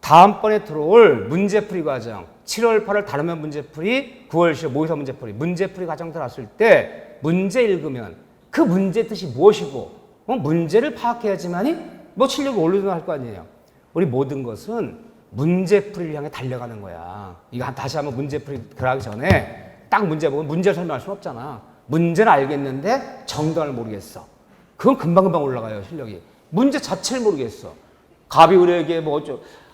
다음번에 들어올 문제풀이 과정. 7월, 8월 다루면 문제풀이, 9월, 10월 모의사 문제풀이. 문제풀이 과정 들어왔을 때 문제 읽으면 그 문제 뜻이 무엇이고 문제를 파악해야지만이 뭐 실력이 올르든 할 거 아니에요. 우리 모든 것은 문제풀이를 향해 달려가는 거야. 이거 다시 한번 문제풀이 들어가기 전에 딱 문제 보면 문제를 설명할 수는 없잖아. 문제는 알겠는데 정답을 모르겠어. 그건 금방금방 올라가요, 실력이. 문제 자체를 모르겠어. 갑이 우리에게 뭐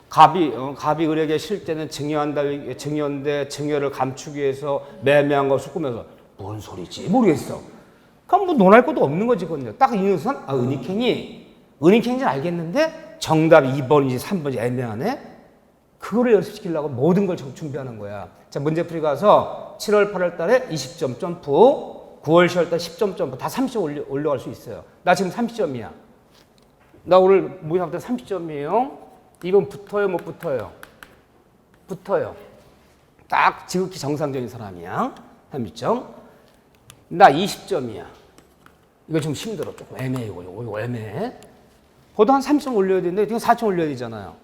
갑이 을에게 실 때는 증여인데 증여를 감추기 위해서 매매한 거 섞으면서 뭔 소리지 모르겠어. 그럼 뭐 논할 것도 없는 거지 그건요. 딱 이 녀석은 은익행인지 알겠는데 정답이 2번인지 3번인지 애매하네. 그거를 연습시키려고 모든 걸 준비하는 거야. 자, 문제풀이 가서 7월 8월 달에 20점 점프, 9월 10월 달에 10점 점프 다 30점 올려갈 수 있어요. 나 지금 30점이야. 나 오늘 모의고사 때 30점이에요. 이번 붙어요, 못 붙어요? 붙어요. 딱 지극히 정상적인 사람이야. 30점. 나 20점이야. 이거 좀 힘들어. 조금 애매해, 이거 애매해. 보다 한 30점 올려야 되는데, 이거 4점 올려야 되잖아요.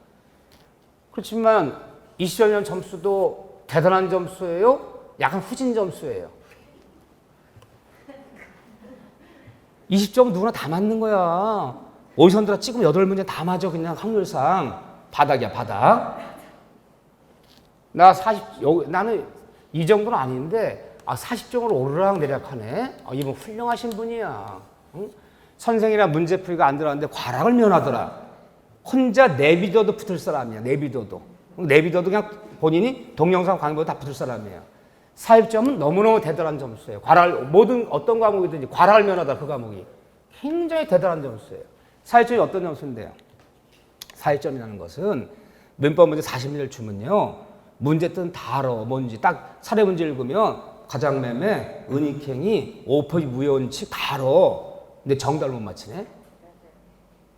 그렇지만 20점 점수도 대단한 점수예요? 약간 후진 점수예요. 20점은 누구나 다 맞는 거야. 오이선들아 찍으면 8문제 다 맞아. 그냥 확률상. 바닥이야, 바닥. 나는 이 정도는 아닌데, 40점을 오르락내리락 하네. 이분 훌륭하신 분이야. 응? 선생이랑 문제풀이가 안 들어갔는데 과락을 면하더라. 혼자 내비둬도 붙을 사람이야. 내비둬도 그냥 본인이 동영상 강의보다 다 붙을 사람이야. 40점은 너무너무 대단한 점수예요. 모든 어떤 과목이든지 과락을 면하다 그 과목이 굉장히 대단한 점수예요. 40점이 어떤 점수인데요? 40점이라는 것은 문법 문제 40문제를 주면요. 문제 뜻은 다 알아. 뭔지 딱 사례 문제 읽으면 가장매매, 은익행이, 오퍼지 무효원칙 다 알아. 근데 정답을 못 맞히네.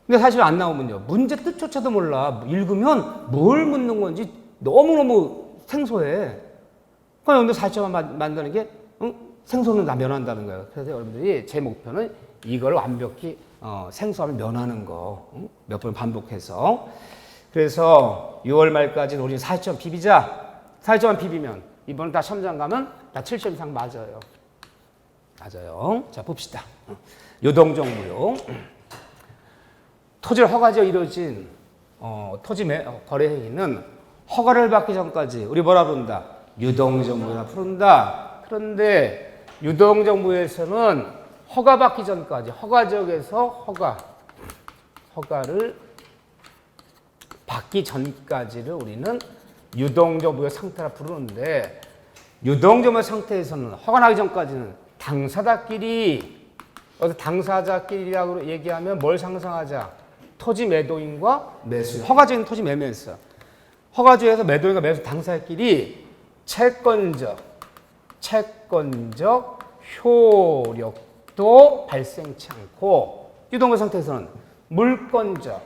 근데 사실 안 나오면요. 문제 뜻조차도 몰라. 읽으면 뭘 묻는 건지 너무너무 생소해. 그러니까 여러분들 40점만 만드는 게 생소는 다 면한다는 거예요. 그래서 여러분들이 제 목표는 이걸 완벽히 생소함을 면하는 거. 몇 번 반복해서. 그래서 6월 말까지는 우리 40점 비비자. 40점만 비비면 이번에 다 시험장 가면 다 70점 이상 맞아요. 맞아요. 자, 봅시다. 유동정무요. 토지를 허가지어 이루어진 토지 거래 행위는 허가를 받기 전까지 우리 뭐라 부른다? 유동정무라 부른다. 그런데 유동정무에서는 허가 받기 전까지 허가지역에서 허가를 받기 전까지를 우리는 유동정무의 상태라 부르는데 유동정무의 상태에서는 허가 나기 전까지는 당사자끼리라고 얘기하면 뭘 상상하자? 토지 매도인과 매수. 허가적인 토지 매매였어. 허가주에서 매도인과 매수 당사자끼리 채권적 효력도 발생치 않고 유동의 상태에서는 물권적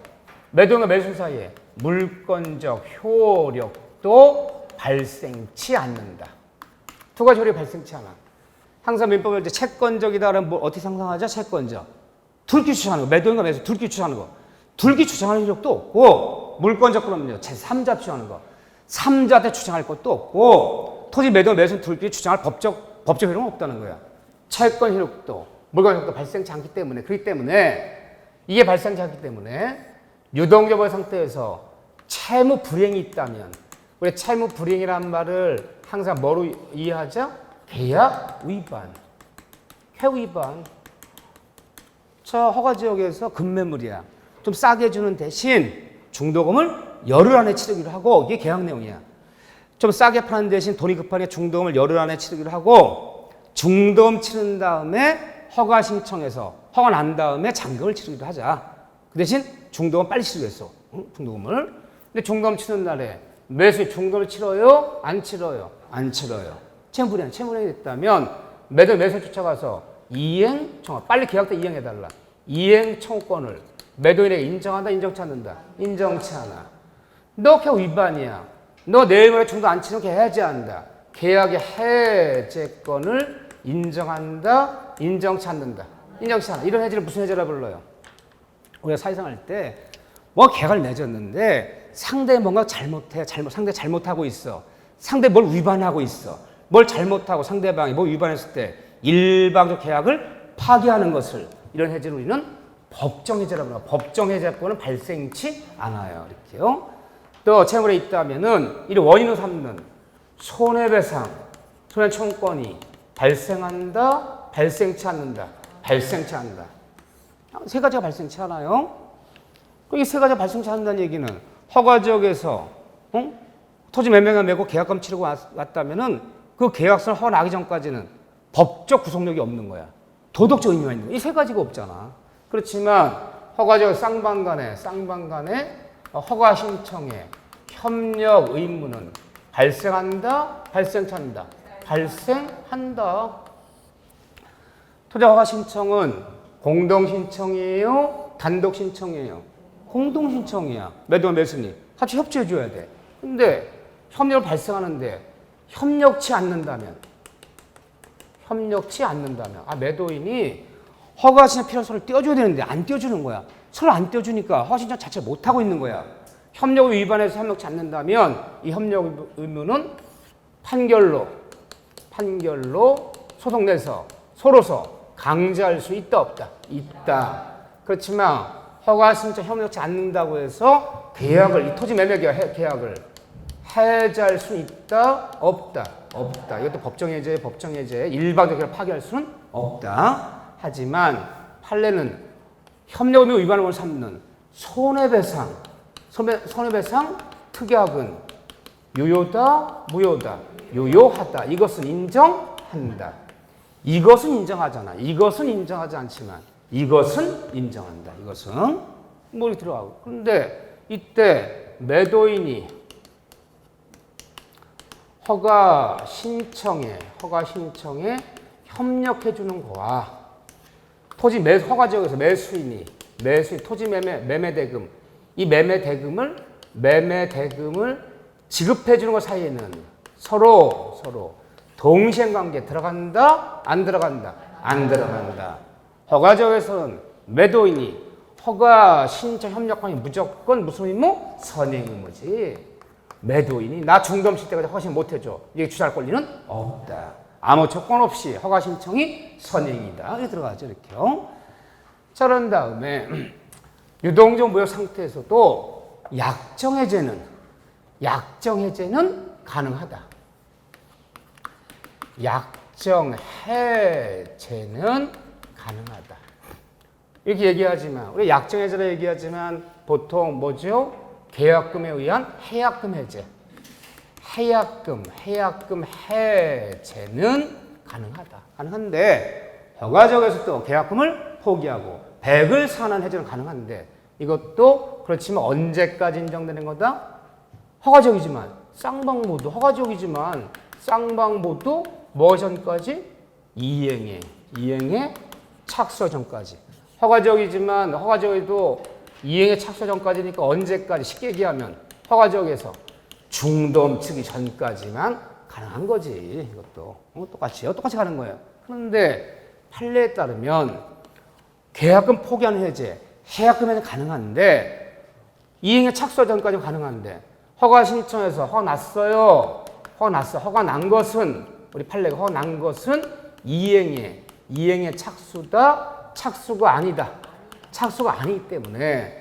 매도인과 매수 사이에 물권적 효력도 발생치 않는다. 두 가지 효력이 발생치 않아. 항상 민법을 이제 채권적이다 그러면 뭐 어떻게 상상하죠? 채권적. 둘기 주장하는 거. 매도인과 매수 둘기 주장하는 거. 둘기 주장할 효력도 없고 물권적 그러면요. 제3자 주장하는 거. 3자한테 주장할 것도 없고 토지 매도 매수 둘기 주장할 법적 효력은 없다는 거야. 채권 효력도 물권 효력도 발생치 않기 때문에 이게 발생치 않기 때문에 유동정보의 상태에서 채무 불이행이 있다면 우리 채무 불이행이라는 말을 항상 뭐로 이해하죠? 계약 위반, 쾌위반. 저 허가지역에서 급매물이야. 좀 싸게 주는 대신 중도금을 열흘 안에 치르기로 하고 이게 계약 내용이야. 좀 싸게 파는 대신 돈이 급하니 중도금을 열흘 안에 치르기로 하고 중도금 치른 다음에 허가 신청해서 허가 난 다음에 잔금을 치르기로 하자. 그 대신 중도금 빨리 치르겠어. 중도금을. 근데 중도금 치는 날에 매수 중도금을 치러요? 안 치러요? 안 치러요. 채무불이행이 됐다면 매도인을 쫓아가서 이행 청구, 빨리 계약 때 이행해달라. 이행 청구권을 매도인에게 인정한다, 인정치 않는다? 인정치 않아. 너 계약 위반이야. 너 내일 모레 중도 안 치는 게 해야지 한다. 계약의 해제권을 인정한다, 인정치 않는다? 인정치 않아. 이런 해제를 무슨 해제라 불러요? 우리가 사회생활 때 뭐 계약을 맺었는데 상대 뭔가 상대 잘못하고 있어. 상대 뭘 위반하고 있어. 뭘 잘못하고 상대방이 뭘 위반했을 때 일방적 계약을 파기하는 것을 이런 해제를 우리는 법정해제라고 합니다. 법정해제권은 발생치 않아요. 이렇게요. 또 채무에 있다면은 이 원인을 삼는 손해배상, 손해청구권이 발생한다, 발생치 않는다, 발생치 않는다. 세 가지가 발생치 않아요. 이 세 가지가 발생치 않는다는 얘기는 허가 지역에서 토지 매매가 매고 계약금 치르고 왔다면은 그 계약서를 허가 나기 전까지는 법적 구속력이 없는 거야. 도덕적 의미가 있는 거야. 이 세 가지가 없잖아. 그렇지만 허가 지역 쌍방간에 허가 신청에 협력 의무는 발생한다, 발생한다, 발생한다. 토지 허가 신청은 공동 신청이에요, 단독 신청이에요. 공동 신청이야. 매도와 매수니 같이 협조해 줘야 돼. 근데 협력을 발생하는데 협력치 않는다면 매도인이 허가 신청 필요서를 띄워줘야 되는데 안 띄워주는 거야. 서로 안 띄워주니까 허가 신청 자체를 못하고 있는 거야. 협력을 위반해서 협력치 않는다면 이 협력 의무는 판결로 소송 내서 서로서 강제할 수 있다 없다? 있다. 그렇지만 허가 신청 협력치 않는다고 해서 계약을 이 토지 매매 계약을 해제할 수 있다 없다? 없다. 이것도 법정 해제 일방적으로 파기할 수는 없다. 하지만 판례는 협력 의무 위반을 삼는 손해배상 특약은 유효다 무효다? 유효하다. 이것은 인정한다. 이것은 인정하잖아. 이것은 인정하지 않지만 이것은 인정한다. 이것은 뭐 들어가고. 그런데 이때 매도인이 허가 신청에 협력해 주는 거와 토지 허가 지역에서 매수인이 토지 매매 대금 이 매매 대금을 지급해 주는 것 사이에는 서로 동시행 관계 들어간다? 안 들어간다? 안 들어간다. 허가 지역에서는 매도인이 허가 신청 협력관이 무조건 무슨 의무? 선행 의무지. 매도인이 나 중도금 칠 때까지 허가 신청 못 해줘. 이게 주장할 권리는 없다. 아무 조건 없이 허가 신청이 선행이다. 이렇게 들어가죠. 이렇게요. 자, 그런 다음에 유동적 무효 상태에서도 약정 해제는 가능하다. 약정 해제는 가능하다. 이렇게 얘기하지만 우리 약정 해제라 얘기하지만 보통 뭐죠? 계약금에 의한 해약금 해제. 해약금 해제는 가능한데 허가적에서 또 계약금을 포기하고 100을 상환한 해제는 가능한데 이것도 그렇지만 언제까지 인정되는 거다? 허가적이지만 쌍방모두 허가적이지만 쌍방모두 뭐 전까지? 이행의 착수 전까지. 허가적이지만 허가적에도 이행의 착수 전까지니까 언제까지? 쉽게 얘기하면 허가적에서 중도금 치기 전까지만 가능한 거지. 이것도 똑같이 가는 거예요. 그런데 판례에 따르면 계약금 포기하는 해제, 해약금 해제 가능한데 이행의 착수 전까지 가능한데 허가 신청해서 허가 났어요. 허가 난 것은 우리 판례가 허가 난 것은 이행의 착수다. 착수가 아니다. 착수가 아니기 때문에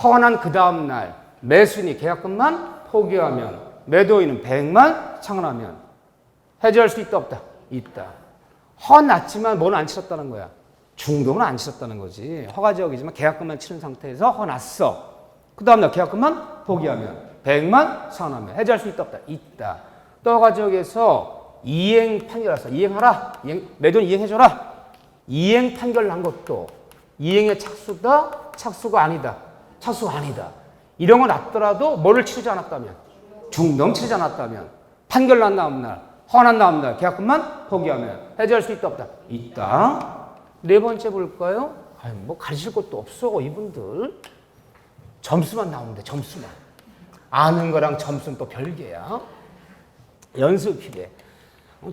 허가 난 그 다음 날 매수인이 계약금만 포기하면 매도인은 100만 상환하면 해제할 수 있다 없다? 있다. 허가 났지만 뭐는 안 치렀다는 거야? 중도는 안 치렀다는 거지. 허가 지역이지만 계약금만 치른 상태에서 허가 났어. 그 다음 날 계약금만 포기하면 100만 상환하면 해제할 수 있다 없다? 있다. 또 허가 지역에서 이행 판결 났어. 이행하라. 매도인 이행해줘라. 이행 판결 난 것도 이행의 착수다? 착수가 아니다. 착수가 아니다. 이런 거 났더라도 뭐를 치르지 않았다면? 중도금 치르지 않았다면 판결 난 다음 날, 허가 난 다음 날 계약금만 포기하면 해제할 수 있다 없다? 있다. 네 번째 볼까요? 뭐 가르칠 것도 없어 이분들. 점수만 나오는데 점수만. 아는 거랑 점수는 또 별개야. 연습 필요해.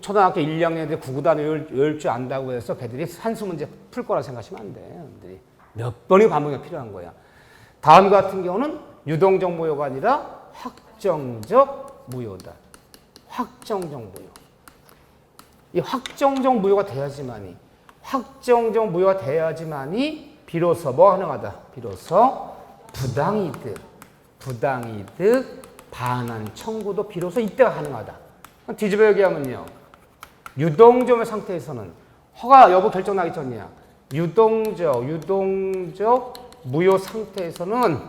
초등학교 1, 2학년인데 구구단 외울 줄 안다고 해서 걔들이 산수 문제 풀 거라 생각하시면 안 돼. 걔들이 몇 번의 반복이 필요한 거야. 다음 같은 경우는 유동적 무효가 아니라 확정적 무효다. 확정적 무효. 이 확정적 무효가 돼야지만이 비로소 뭐 가능하다. 비로소 부당이득 반환 청구도 비로소 이때가 가능하다. 뒤집어 얘기하면요. 유동적 상태에서는 허가 여부 결정 나기 전이야. 유동적 무효 상태에서는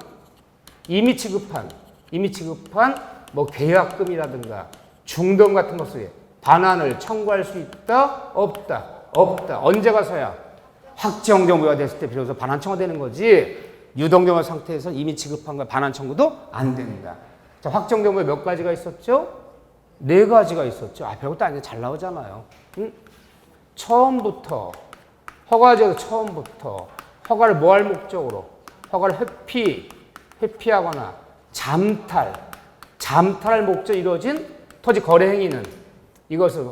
이미 지급한 뭐 계약금이라든가 중도금 같은 것에 반환을 청구할 수 있다? 없다? 없다. 언제 가서야? 확정적 무효가 됐을 때 비로소 반환 청구되는 거지. 유동적무 상태에서 이미 지급한 거 반환 청구도 안 된다. 자, 확정적 무효 몇 가지가 있었죠? 4가지가 있었죠. 아, 별것도 아닌데 잘 나오잖아요. 응? 처음부터 허가제도 처음부터 허가를 뭐 할 목적으로? 허가를 회피하거나 잠탈할 목적으로 이루어진 토지 거래 행위는 이것은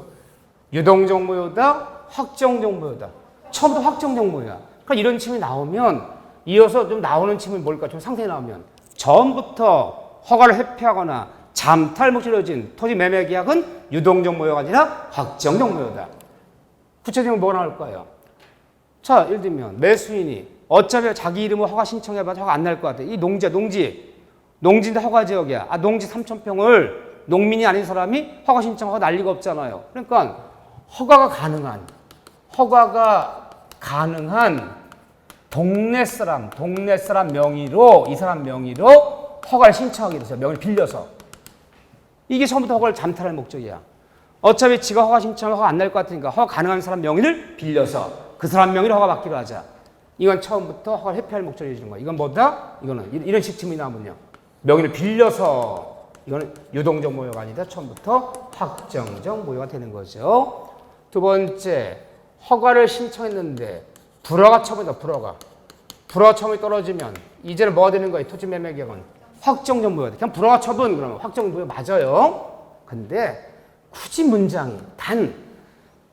유동적 무효다, 확정적 무효다. 처음부터 확정적 무효야. 그러니까 이런 침이 나오면 이어서 좀 나오는 침이 뭘까? 좀 상세히 나오면 처음부터 허가를 회피하거나 잠탈 목적으로 이루어진 토지 매매 계약은 유동적 무효가 아니라 확정적 무효다. 구체적으로 뭐가 나올까요? 자, 예를 들면 매수인이 어차피 자기 이름으로 허가 신청해봐도 허가 안 날 것 같아. 이 농지인데 허가 지역이야. 아, 농지 3,000평을 농민이 아닌 사람이 허가 신청하고 날 리가 없잖아요. 그러니까 허가가 가능한 동네 사람 명의로 이 사람 명의로 허가를 신청하게 됐어요. 명의를 빌려서. 이게 처음부터 허가를 잠탈할 목적이야. 어차피 지가 허가 신청을 허가 안 날 것 같으니까 허가 가능한 사람 명의를 빌려서 그 사람 명의로 허가 받기로 하자. 이건 처음부터 허가를 회피할 목적으로 주는 거야. 이건 뭐다? 이거는 이런 식 질문이 나오면요. 명의를 빌려서 이거는 유동적 무효가 아니라 처음부터 확정적 무효가 되는 거죠. 두 번째, 허가를 신청했는데 불허가 처분이다. 불허가 처분이 떨어지면 이제는 뭐가 되는 거예요? 토지 매매 계약은 확정적 무효다. 그냥 불허가 처분 그러면 확정적 무효 맞아요. 근데 굳이 문장이 단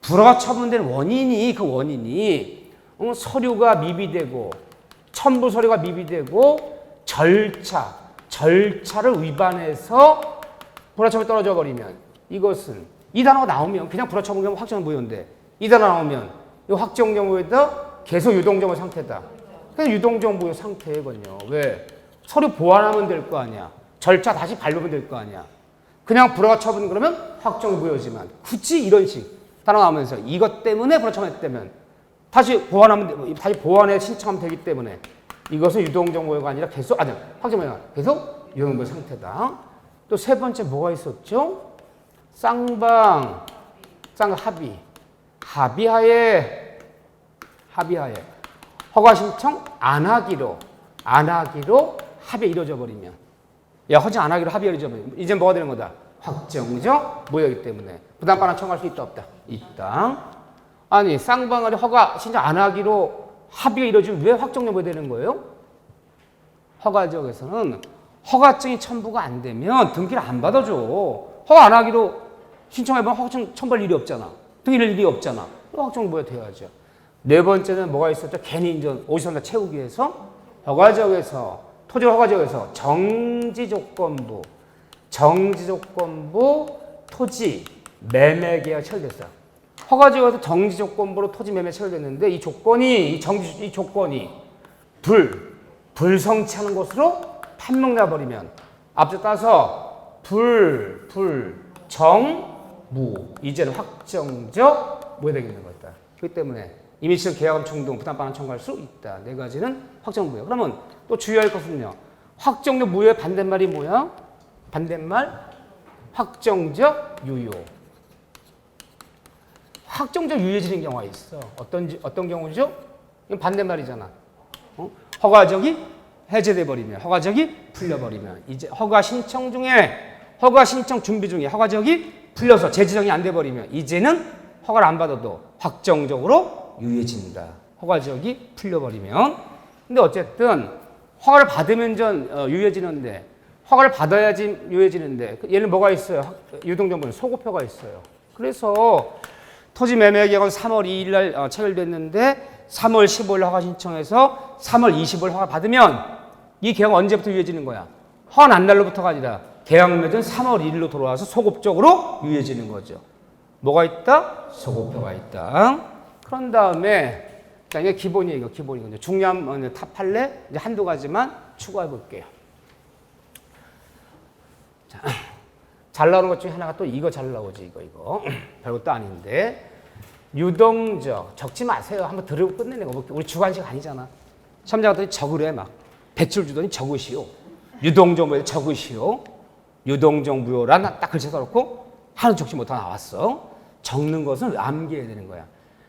불허가 처분된 원인이 서류가 미비되고 첨부 서류가 미비되고 절차를 위반해서 불허 처분이 떨어져 버리면 이것은 이 단어가 나오면 그냥 불허 처분은 확정 무효인데 이 단어 나오면 이 확정적 무효다 계속 유동적 무효 상태다. 그래서 유동적 무효 상태거든요. 왜? 서류 보완하면 될 거 아니야. 절차 다시 밟으면 될 거 아니야. 그냥 불허가 처분 그러면 확정 무효지만 굳이 이런 식 단어 나오면서 이것 때문에 불허 처분했다면 다시 보완해 신청하면 되기 때문에 이것은 유동적 무효가 아니라 계속 확정 무효가 계속 유동적 무효 상태다. 또 세 번째 뭐가 있었죠? 쌍방 합의하에 허가 신청 안 하기로 합의 이루어져 버리면 허지 안 하기로 합의가 이루어져 버리면 이제 뭐가 되는 거다? 확정적 무효이기 때문에 부담 반환 청구할 수 있다 없다? 있다. 아니 쌍방간에 허가 신청 안 하기로 합의가 이루어지면 왜 확정적 무효 되는 거예요? 허가 지역에서는 허가증이 첨부가 안 되면 등기를 안 받아줘. 허가 안 하기로 신청해보면 허가증 첨부할 일이 없잖아. 등기할 일이 없잖아. 확정 무효 돼야죠. 네 번째는 뭐가 있었죠? 괜히 이제 오지선다 채우기 위해서 허가지역에서 토지 허가지역에서 정지조건부 토지 매매 계약 체결됐어요. 허가지역에서 정지조건부로 토지 매매 체결됐는데 이 조건이 불성취하는 것으로 판명나 버리면 앞서 따서 정무 이제는 확정적 무효되겠는 거다. 그렇기 때문에 임의시정 계약금 충동 부담 반환 청구할 수 있다. 네 가지는 확정 무효. 그러면 또 주의할 것은요. 확정적 무효의 반대말이 뭐야? 반대말 확정적 유효. 확정적 유효해지는 경우가 있어. 어떤 경우죠? 이건 반대말이잖아. 허가적이 해제돼 버리면, 허가적이 풀려 버리면 이제 허가 신청 준비 중에 허가적이 풀려서 재지정이 안 돼 버리면 이제는 허가를 안 받아도 확정적으로 유효해진다. 허가적이 풀려 버리면. 근데 어쨌든 허가를 받으면 유효해지는데 허가를 받아야지 유효해지는데 얘는 뭐가 있어요? 유동정보는 소급표가 있어요. 그래서 토지 매매 계약은 3월 2일 날 체결됐는데 3월 15일 허가 신청해서 3월 20일 허가 받으면 이 계약은 언제부터 유효해지는 거야? 허가 난 날로부터가 아니라 계약 맺은 3월 1일로 돌아와서 소급적으로 유효해지는 거죠. 뭐가 있다? 소급표가 있다. 그런 다음에 자, 이게 기본이에요. 기본이거든요. 중요한 탑 판례 이제 한두 가지만 추가해 볼게요. 자, 잘 나오는 것 중에 하나가 또 이거 잘 나오지. 이거. 별것도 아닌데. 유동적 적지 마세요. 한번 들으고 끝내는 거. 우리 주관식 아니잖아. 시험자들이 적으래 막. 배치를 주더니 적으시오. 유동적 적으시오. 유동적 무효란 딱 글씨 써놓고 하는 적지 못하고 나왔어. 적는 것은 암기해야 되는 거야.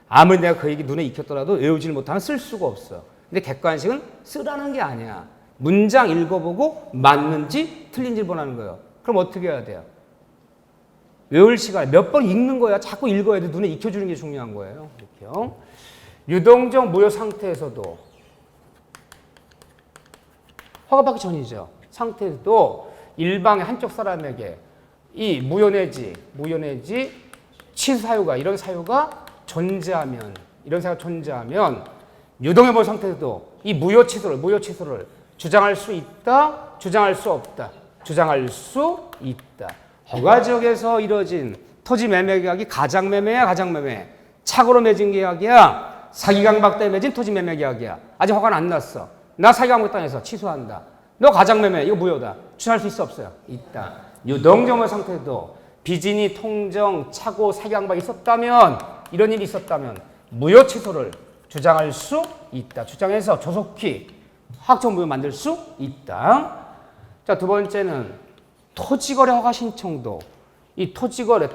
아무리 내가 그 얘기 눈에 익혔더라도 외우지를 못하면 쓸 수가 없어. 근데 객관식은 쓰라는 게 아니야. 문장 읽어보고 맞는지 틀린지 보라는 거예요. 그럼 어떻게 해야 돼요? 외울 시간에 몇 번 읽는 거야. 자꾸 읽어야 돼. 눈에 익혀주는 게 중요한 거예요. 이렇게요. 유동적 무효 상태에서도 허가받기 전이죠. 상태에서도 일방의 한쪽 사람에게 이 무효 내지 취소 사유가 이런 사유가 존재하면 유동의 무효 상태에서도 이 무효 취소를 주장할 수 있다, 주장할 수 없다, 주장할 수 있다. 허가 지역에서 이뤄진 토지 매매 계약이 가장 매매야, 착오로 맺은 계약이야, 사기 강박 때문에 맺은 토지 매매 계약이야. 아직 허가는 안 났어. 나 사기 강박 당해서 취소한다. 너 가장 매매 이거 무효다. 주장할 수 있어 없어요? 있다. 유동적 상태도 비진이 통정, 착오, 사기 강박이 있었다면 이런 일이 있었다면 무효 취소를 주장할 수 있다. 주장해서 조속히 확정 무효 만들 수 있다. 자, 두 번째는 토지거래 허가 신청도. 이 토지거래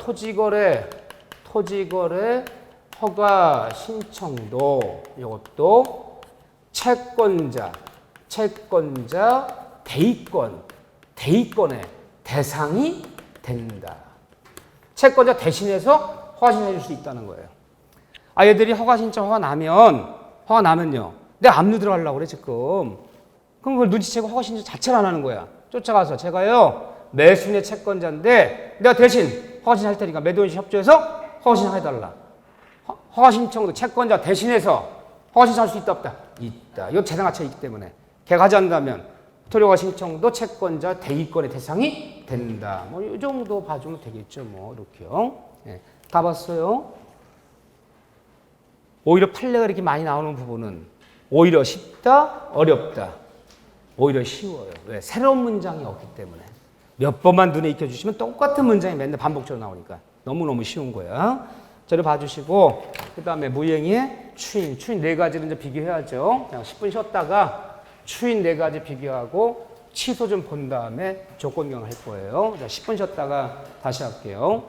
허가 신청도 이것도 채권자 대의권의 대상이 된다. 채권자 대신해서 허가 신청해 줄 수 있다는 거예요. 얘들이 허가 나면요. 내가 압류 들어가려고 그래 지금. 그럼 그걸 눈치채고 허가 신청 자체를 안 하는 거야. 쫓아가서 제가요 매수인의 채권자인데 내가 대신 허가 신청할 테니까 매도인이 협조해서 허가 신청해달라. 허가 신청도 채권자 대신해서 허가 신청할 수 있다 없다? 있다. 이거 재산가치가 있기 때문에 계약하지 않는다면 토지허가 신청도 채권자 대의권의 대상이 된다. 뭐 이 정도 봐주면 되겠죠. 뭐 이렇게요. 네. 다 봤어요? 오히려 판례가 이렇게 많이 나오는 부분은 오히려 쉽다, 어렵다. 오히려 쉬워요. 왜? 새로운 문장이 없기 때문에. 몇 번만 눈에 익혀주시면 똑같은 문장이 맨날 반복적으로 나오니까 너무너무 쉬운 거야. 저를 봐주시고 그 다음에 무행의 추인 4가지를 이제 비교해야죠. 그냥 10분 쉬었다가 추인 4가지 비교하고 취소 좀 본 다음에 조건 경할 거예요. 자, 10분 쉬었다가 다시 할게요.